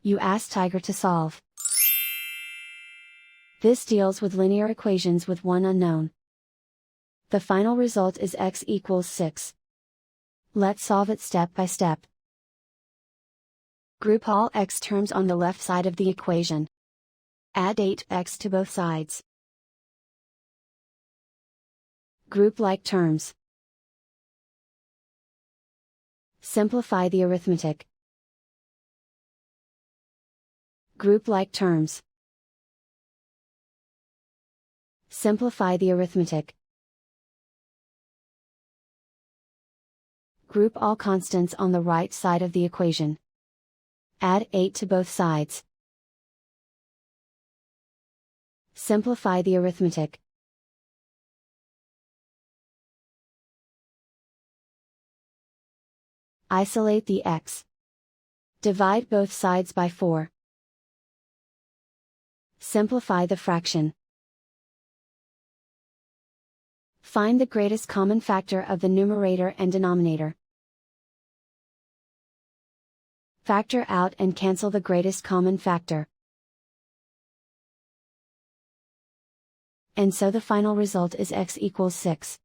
You ask Tiger to solve. This deals with linear equations with one unknown. The final result is x equals 6. Let's solve it step by step. Group all x terms on the left side of the equation. Add 8x to both sides. Group like terms. Simplify the arithmetic. Group like terms. Simplify the arithmetic. Group all constants on the right side of the equation. Add 8 to both sides. Simplify the arithmetic. Isolate the x. Divide both sides by 4. Simplify the fraction. Find the greatest common factor of the numerator and denominator. Factor out and cancel the greatest common factor. And so the final result is x equals 6.